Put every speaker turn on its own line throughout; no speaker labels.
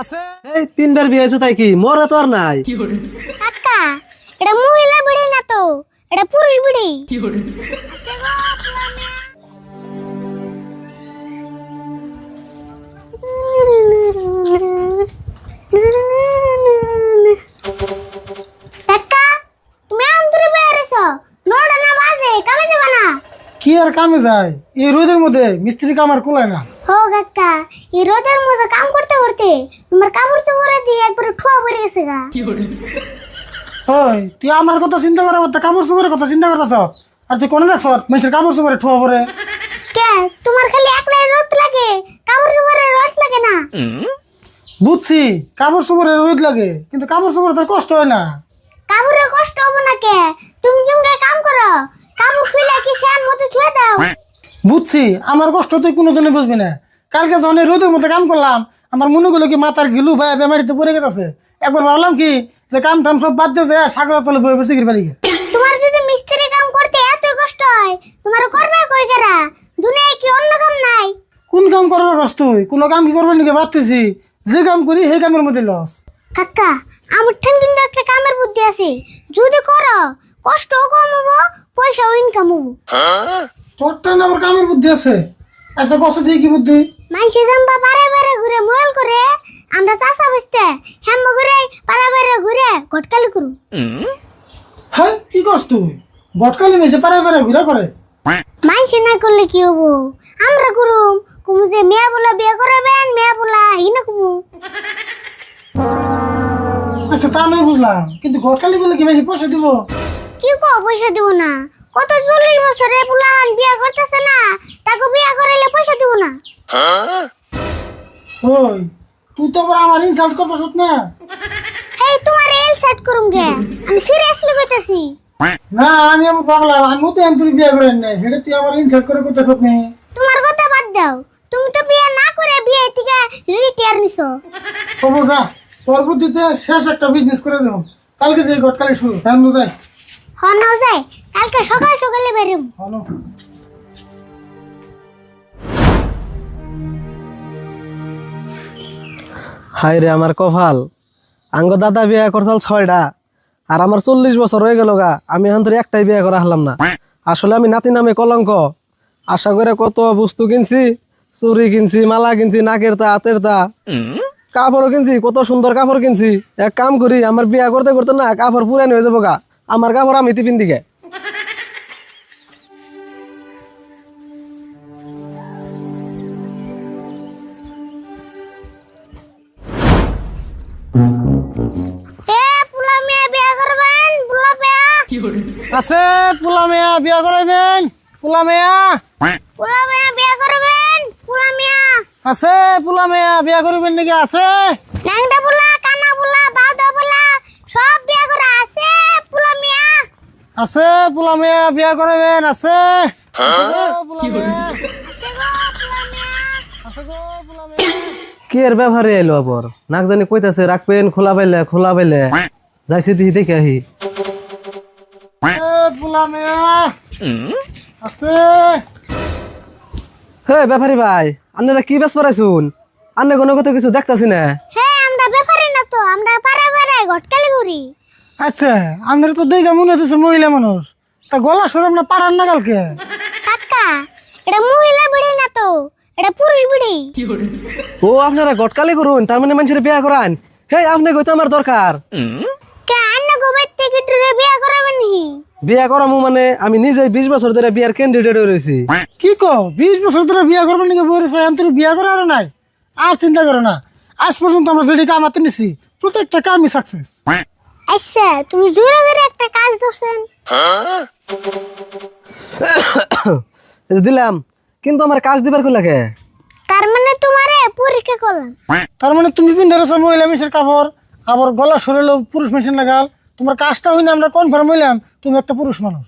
আছে
এই তিনবার বিয়ে হয়েছে তাই কি মরে তো আর নাই।
কাকা এটা মহিলা বিড়ি না তো, এটা পুরুষ বিড়ি। আছে গো পোলামে। কাকা তুমি আন্তরে বেরেছো, নড়া না বাজে কামে যাবা না?
কি আর কামে যায় এই রোদের মধ্যে, মিস্ত্রি কাম আর কুলায় না।
হো কাকা এই রোদের মধ্যে কাম করতে করতে তোমার কাপড় চোপড়ে দিয়ে একবার ঠোয়া পড়ে গেছে গা।
ওই তুই আমার কথা চিন্তা করে কাপড় চোপড়ের কথা চিন্তা করতেছ, আর তুই কোনে দেখছ মেসের কাপড় চোপড়ে ঠোয়া পরে?
কে তোমার খালি একলাই রোদ লাগে, কাপড় চোপড়ে রোদ লাগে না?
বুঝছি কাপড় চোপড়ে রোদ লাগে, কিন্তু কাপড় চোপড়ে তার কষ্ট হয় না।
কাপড়ে কষ্ট হবে না কে? তুমি জুমকে কাম করো, কাপড় শুইলে কি সেন মতো ছুঁয়ে দাও।
বুঝছি আমার কষ্ট তুই কোনোদিনই বুঝবি না। কালকে যখন এই রোদের মধ্যে কাম করলাম, আমার মনে করলো কি মাথার গিলু ভাই বেমারিতে পড়ে গেছে। একবার ভাবলাম কি যে কাম টাম সব বাদ দিয়ে সাগরের তলে বয়ে বসে গিয়ে পারি।
তোমার যদি মিস্ত্রি কাম করতে এতই কষ্ট হয়, তোমার করবে কই কেরা? দুনিয়ায় কি অন্য কাম নাই?
কোন কাম করবে কষ্ট তুই? কোনো কাম কি করবে নাকি ভাবতেছি, যে কাম করি সেই কামের মধ্যে লস।
কাকা আমার ঠান কিন্তু একটা কামের বুদ্ধি আছে, যদি করো কষ্টও কম হবো, পয়সাও ইনকাম হবো।
তোর টান আবার কামের বুদ্ধি আছে? আচ্ছা কষ্ট দিয়ে কি বুদ্ধি?
মাইসে জাম্বা পারে পারে ঘুরে মোয়াল করে, আমরা চাষা বসতে হ্যাম্বা ঘুরে পারে পারে ঘুরে ঘটকালি করু।
হ্যাঁ কি করছ তুই? গটকালি মেসে পারে পারে ঘুরা করে?
মাইসে না করলে কি হবো, আমরা করুম। কুমু যে মেয়া বলা বিয়ে করাবেন, মেয়া বলা হিনা কুমু।
আচ্ছা তা নয় বুঝলাম, কিন্তু গটকালি করলে কি বেশি পয়সা দিব?
কি কো পয়সা দিব না? কত 40 বছরে পুলান বিয়া করতেছে না, তাকে বিয়া করাইলে পয়সা দিব না?
ওই তুই তো আবার আমার ইনসাল্ট করতেছ না।
হেই তোমার এল সেট করুম গে, আমি সিরিয়াসলি কইতাছি।
না আমি আমার ভাবলাম আমি তো তুই বিয়ে করেন নাই, সেটা তুই আমার ইনসাল্ট করে করতেছ না।
তোমার কথা বাদ দাও, তুমি তো বিয়ে না করে বিয়ে থেকে রিটায়ার নিছো।
ও বোঝা তোর বুদ্ধিতে শেষ একটা বিজনেস করে দেবো। কালকে যে গটকালি শুরু ধান বোঝাই।
হন যায় কালকে সকাল সকালে বেরোম।
ভালো
হাই রে আমার কপাল, আঙ্গ দাদা বিয়ে করছাল 6টা, আর আমার 40 বছর হয়ে গেল গা, আমি এখন তোর একটাই বিয়ে করা হলাম না। আসলে আমি নাতি নামে কলঙ্ক। আশা করে কত বস্তু কিনছি, চুরি কিনছি, মালা কিনছি, নাকের তা হাতের তা, কাপড়ও কিনছি, কত সুন্দর কাপড় কিনছি। এক কাম করি, আমার বিয়ে করতে করতে না কাপড় পুরান হয়ে যাবো গা, আমার কাপড় আমি টিফিন দিকে।
এ পুলা মেয়ে বিয়ে করবেন, পুলা মেয়া,
আছে পোলা মেয়া বিয়ে করাইবেন? পোলা মেয়া
পুলা মেয়া বিয়ে করবেন, পুলা মেয়া।
আছে? পোলা মেয়া বিয়ে করবেন নাকি? আছে
ল্যাংটা পুলা, কানা পুলা, বাউদা পুলা সব বিয়ে করা আছে। পুলা মেয়া
আছে পোলা মেয়া বিয়ে করাইবেন? আছে আছে গো পোলা মেয়া,
আছে গো পুলা মেয়া।
আছে গো পোলা মেয়া।
কি এর ব্যবহারে এলো আবার? নাক জানি কইতাছে রাখবেন, খোলা পাইলে খোলা পাইলে যাইছে দিহি দেখে আহি।
পোলা মেয়া আছে?
হে ব্যাপারী ভাই, আপনারা কি বেশ পারাইছুন? আন্নে কোনো কথা কিছু দেখতাছি না।
হ্যাঁ আমরা ব্যাপারে না তো, আমরা পাড়ায় পাড়ায় ঘটকালি করি।
আচ্ছা আমাদের তো দেখে মনে হচ্ছে মহিলা মানুষ, তা গলা সরম না পাড়ার না কালকে?
কাকা এটা মহিলা বিড়ি না তো, এটা পুরুষ বিড়ি।
ও আপনারা গটকালি করুন, তার মানে মানুষের বিয়া করান? হে আপনি কইতো আমার দরকার।
কে আন্না গোবের থেকে টুরে বিয়ে করাবেন নি?
বিয়া করামু মানে আমি নিজে 20 বছর ধরে বিয়ার ক্যান্ডিডেট রয়েছি।
কি কো 20 বছর ধরে বিয়ে করবেন নাকি? বলেছে তোর বিয়ে করা আর নাই, আর চিন্তা করো না। আজ পর্যন্ত আমরা যেটি কামাতে নিছি প্রত্যেকটা কামই সাকসেস।
আচ্ছা তুমি জোরে করে একটা কাজ দছেন।
দিলাম, কিন্তু আমার কাজ দিবার কই লাগে?
তার মানে তোমারে পরীক্ষা করলাম।
তার মানে তুমি পিন্ধে রয়েছো মহিলা মেশিনের কাপড়, আবার গলা সরেলো পুরুষ মেশিন লাগাল। তোমার কাজটা হই না আমরা কনফার্ম হইলাম তুমি একটা পুরুষ মানুষ।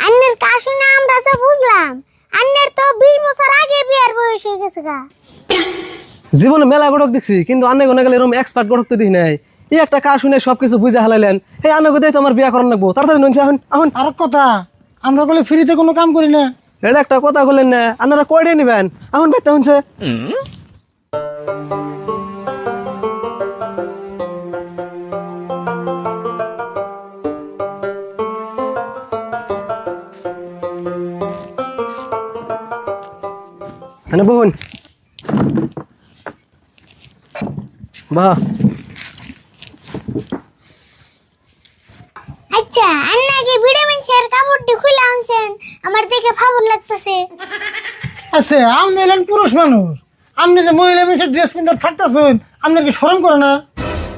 আন্নের কাজ শুনে আমরা যা বুঝলাম, আন্নের তো 20 বছর আগে বিয়ের বয়স হয়ে গেছে গা।
জীবনে মেলা গড়ক দেখছি, কিন্তু আন্নে গনে গেলে এরকম এক্সপার্ট গড়ক তো দেখি নাই। এই একটা কাজ শুনে সবকিছু বুঝে হালাইলেন। এই আন্নে গো তোমার বিয়া করার লাগবো, তাড়াতাড়ি নইছে এখন এখন।
আর কথা আমরা বলে ফ্রিতে কোনো কাম করি না।
এটা একটা কথা বললেন না, আপনারা কয়টা নিবেন এখন? বাইতে হচ্ছে মানে বহুন বাহ
আচ্ছা আন্না কি ভিটামিন শেয়ার কাপড়টি খুলে আনছেন আমার দেখে ফাবুল লাগতেছে।
আচ্ছা আপনি এলেন পুরুষ মানুষ, আপনি যে মহিলা মানুষের ড্রেস পিন্ধার থাকতেছেন, আপনার কি শরম করে না?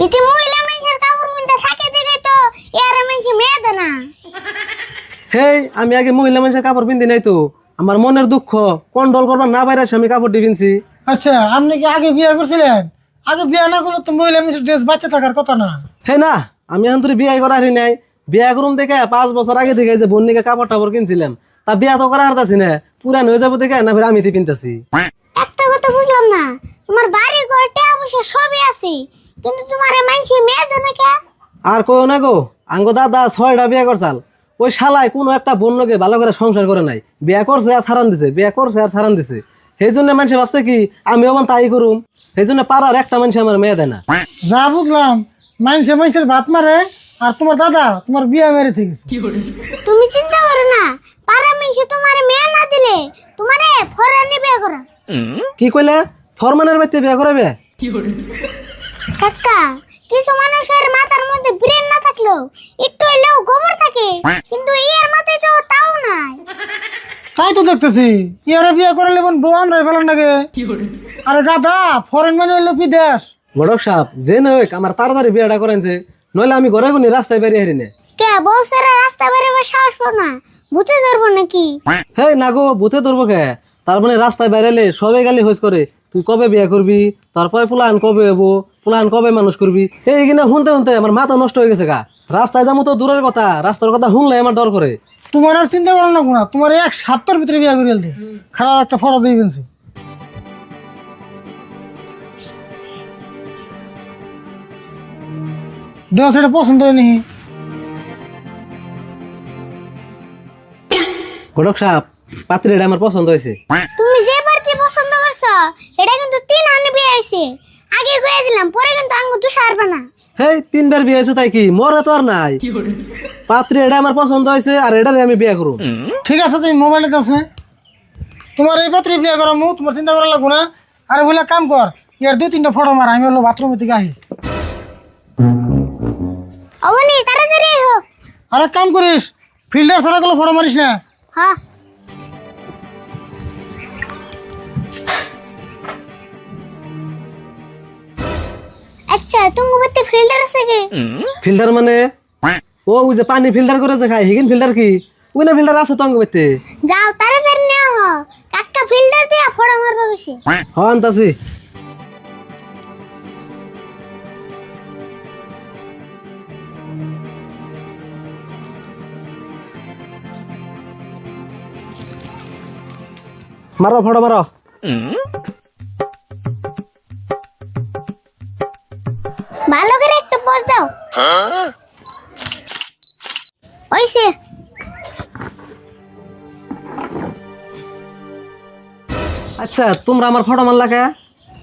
ইতি মহিলা মানুষের কাপড় কিনতে থাকে দেখে তো এর মানুষ মেয়ে দেয় না।
হেই আমি আগে মহিলা মানুষের কাপড় পিন্দি নাই তো, আমার মনের দুঃখ কন্ট্রোল করবার না বাইরে আমি কাপড় পিনছি।
আচ্ছা আপনি কি আগে বিয়ে করছিলেন? আগে বিয়ে না করলে তো মহিলা মানুষের ড্রেস বাচ্চা থাকার কথা না।
হে না, আমি এখন তোর বিয়ে করারই নাই। বিয়ে করুম দেখে 5 বছর আগে থেকে যে বন্নিকে কাপড় টাপড় কিনছিলাম, তা বিয়া তো করা হারতাছি না, পুরান হয়ে যাবো দেখে না ফের আমি পিনতেছি।
একটা কথা বুঝলাম না, তোমার বাড়ি ঘর টাকা পয়সা সবই আছে, কিন্তু তোমার মানুষ মেয়ে দেয় না কে?
আর কইও না গো, আঙ্গো দাদা 6টা বিয়ে করছাল, ওই শালায় কোনো একটা বন্যকে ভালো করে সংসার করে নাই, বিয়া করছে আর ছাড়ান দিছে, বিয়া করছে আর ছাড়ান দিছে। সেই জন্য মানুষ ভাবছে কি আমি আবার তাই করুম, সেই জন্য পাড়ার একটা মানুষ আমার মেয়ে দেয় না।
যা বুঝলাম, মানুষের ভাত মারে আর তোমার দাদা তোমার বিয়ে মেরে থেকে গেছে।
তুমি চিন্তা করো না, পাড়া মানুষ তোমার মেয়ে না দিলে তোমারে ফরানি বিয়ে করা।
কি কইলে? ফরমানের বাড়িতে বিয়া করাবে?
কাকা, কিছু মানুষের মাথার মধ্যে ব্রেন না থাকলেও একটু হইলেও গোবর থাকে, কিন্তু এর মাথায় তো তাও নাই।
তাই তো দেখতেছি, ইয়ারা বিয়ে করে নেবেন বউ আমরা ফেলেন নাকি? আরে গাধা, ফরেন মানে হইলো বিদেশ।
বড় সাপ যে না হোক আমার তাড়াতাড়ি বিয়াটা করেনছে, নইলে আমি ঘরে কোনি রাস্তায় বেরিয়ে হারি না।
কে বউ সারা রাস্তা বেরোবে সাহস পাও না? ভূতে ধরবো নাকি?
হে না গো, ভূতে ধরবো কে? তার মানে রাস্তায় বেরালে সবাই গালি হইস করে, তুই কবে বিয়া করবি, তারপরে পোলাহান কবে হবো, পোলাহান কবে মানুষ করবি, এইখানে শুনতে শুনতে আমার মাথা নষ্ট হয়ে গেছে গা। রাস্তায় যাবো তো দূরের কথা, রাস্তার কথা শুনলে আমার ডর করে।
তোমার আর চিন্তা করো না কোনা, তোমার 1 সপ্তাহের ভিতরে বিয়ে করে দিই, খারাপ একটা ফটো দিয়ে গেছি। দেখ সেটা পছন্দ হয়নি।
ঘটক সাপ, পাত্রীটা আমার পছন্দ হয়েছে।
তুমি যে বাড়িতে পছন্দ করছো এটা কিন্তু 3 আনে বিয়ে হইছে, আগে কইয়া দিলাম, পরে কিন্তু আঙ্গু তুই সারবে না।
হেই 3বার বিয়ে হয়েছে তাই কি মরে তো আর নাই। পাত্রী এটা আমার পছন্দ হয়েছে আর এটারে আমি বিয়ে করবো।
ঠিক আছে, তুমি মোবাইলে আছে, তোমার এই পাত্রে বিয়ে করা মু, তোমার চিন্তা করা লাগবো না। আরে বলে কাম কর, ইয়ার 2-3টা ফটো মার, আমি হলো বাথরুমের দিকে আহি।
অবনি তাড়াতাড়ি আইহো।
আরে কাম করিস, ফিল্টার ছাড়া গেলে ফটো মারিস না।
হ্যাঁ আচ্ছা, তুমি বলতে ফিল্টার আছে কি?
ফিল্টার মানে ও ওই যে পানি ফিল্টার করে যে খায়, হিগিন ফিল্টার কি? ওই না ফিল্টার আছে তো অঙ্গ বেতে।
যাও তাড়াতাড়ি নিয়ে আহ, কাকা ফিল্টার দিয়া ফড়া মারবে বেশি।
হন তাছি। মারো ফটো মারো।
ভালো করে একটু পোজ দাও। ওইসে
আচ্ছা তোমরা আমার ফটো মারলা কে?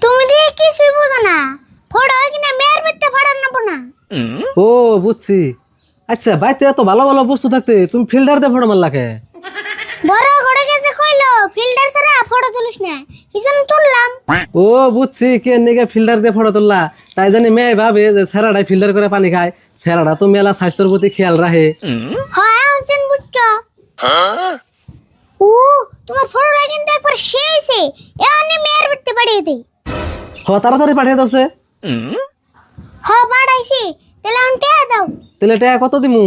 তুমি দিয়ে কিছুই বুঝো না, ফড়া কিনা মেয়ের ভিতরে ফড়া নেব না।
ও বুঝছি। আচ্ছা বাইতে এত ভালো ভালো বস্তু থাকতে তুমি ফিল্টার দিয়ে ফটো মারলা কে?
বড় ঘরে গেছে কইলো ফিল্টার ছাড়া ফটো তুলিস না, কিজন্য তুললাম।
ও বুঝছি, কে নিকে ফিল্টার দিয়ে ফটো তুললা, তাই জানি মেয়ে ভাবে যে ছেড়াটাই ফিল্টার করে পানি খায়, ছেড়াটা তো মেলা স্বাস্থ্যের প্রতি খেয়াল রাখে।
হয় আনছেন বুঝছো? ও তোমার ফটোটা কিন্তু একবার শেষে এমনি মেয়ের ভিতরে পাঠিয়ে দেই।
তাড়াতাড়ি পাঠিয়ে দাওছে।
পাঠাইছি, তাহলে আমি টাকা দাও।
তাহলে টাকা কত দিমু?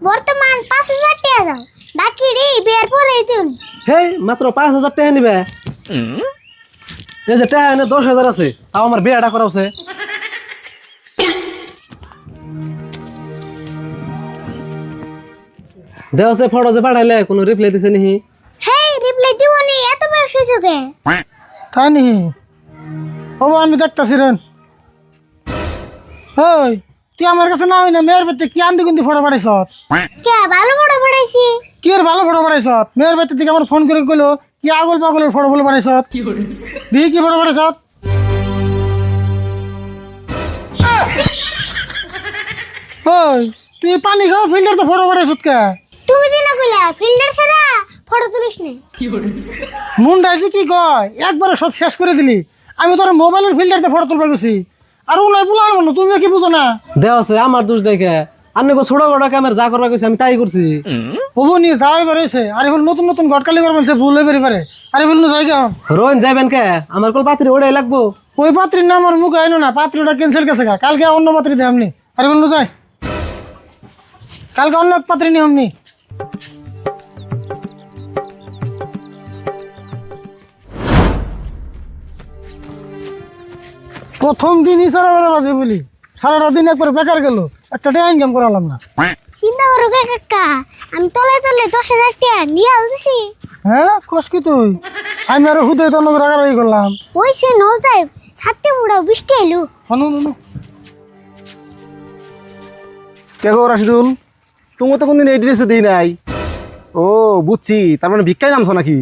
বর্তমান 5000 টাকা দাও, বাকি রে বিয়ার পরে দিন।
হেই মাত্র 5000 টাকা নিবে? এই যে টাকা এনে 10,000 আছে, তাও আমার বিয়েটা করাওছে। দেওছে ফটো যে পাঠাইলে কোনো রিপ্লাই দিছে নিহি?
হেই রিপ্লাই দিবনি, এত বেশি সুযোগে।
তাই নি? ও আমি দেখতেছি রেন। ওই তুই আমার কাছে না হই না, মেয়ের বেতে কি আন্দি কুন্দি ফটো পাঠাইছ?
কে ভালো ফটো পাঠাইছি?
কি এর ভালো ফটো পাঠাইছ? মেয়ের বেতে থেকে আমার ফোন করে কইলো কি আগল পাগলের ফটো বলে পাঠাইছ। দেখি কি ফটো পাঠাইছ? ওই তুই পানি খাও, ফিল্টার তো ফটো পাঠাইছ কে?
তুমি দিনা কইলা ফিল্টার ছাড়া ফটো তুলিস নে।
মুন্ডা যে কি কয় একবারে সব শেষ করে দিলি। আমি তোর মোবাইলের ফিল্টারতে ফটো তুলবা গেছি আর উনাই বলার মনে তুমি কি বুঝো না?
দেওয়া আছে আমার দোষ দেখে আপনি ছোট বড় ক্যামেরা যা করবা গেছে আমি তাই করছি।
হবো নি যাই বেরোছে আর এখন নতুন নতুন গটকালি করবেন সে ভুল হয়ে পারে আরে বলুন যাই কেমন
রোহিন যাইবেন কে আমার কোল পাত্রী ওটাই লাগবো।
ওই পাত্রীর নাম আর মুখে আইনো না, পাত্রীটা ক্যান্সেল গেছে গা, কালকে অন্য পাত্রী দেয় আমনি। আরে বলুন যাই কালকে অন্য এক পাত্রী নিয়ে আমনি। প্রথম দিনই সারা বেলা বাজে বলি, সারাটা দিন একবার বেকার গেল, একটা টাকা ইনকাম করালাম না।
চিন্তা করো কাকা, আমি তলে তলে 10,000 টাকা নিয়ে আসছি।
হ্যাঁ কস কি তুই? আমি আরো হুদে তন্ন রাগারাগি করলাম।
ওই সে ন যায় ছাড়তে বুড়াও বৃষ্টি এলো।
হনু নুনু
কে গো রাশিদুল, তুমি তো কোনদিন এই ড্রেসে দিই নাই। ও বুঝছি, তার মানে ভিক্ষায় নামছো নাকি?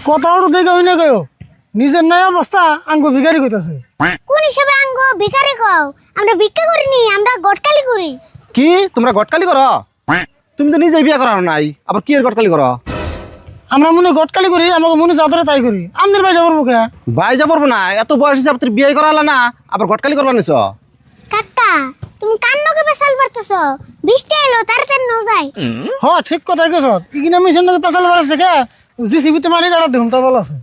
কথা ওটা দেখে হই না কেউ, নিজের নাই অবস্থা আঙ্গু ভিখারি কইতাছে।
কোন হিসাবে আঙ্গ ভিখারি কও? আমরা ভিক্ষা করিনি, আমরা গটকালি করি।
কি তোমরা গটকালি করো? তুমি তো নিজেই বিয়ে করা নাই, আবার কি এর গটকালি করো?
আমরা মনে গটকালি করি, আমাকে মনে যাদরে তাই করি। আমাদের ভাই যাবো মুখে
ভাই যা পড়বো না, এত বয়স হিসাবে তুমি বিয়ে করা হলো না, আবার গটকালি করবা নিছ?
কাকা তুমি কান্নকে পেছাল পারতেছ, বৃষ্টি এলো তাড়াতাড়ি ন যায়।
হ ঠিক কথা কেছ, ইগিনা মিশন পেশাল বাড়াচ্ছে কে জিসিবিতে মারি কাটা দেখুন তো ভালো আছে।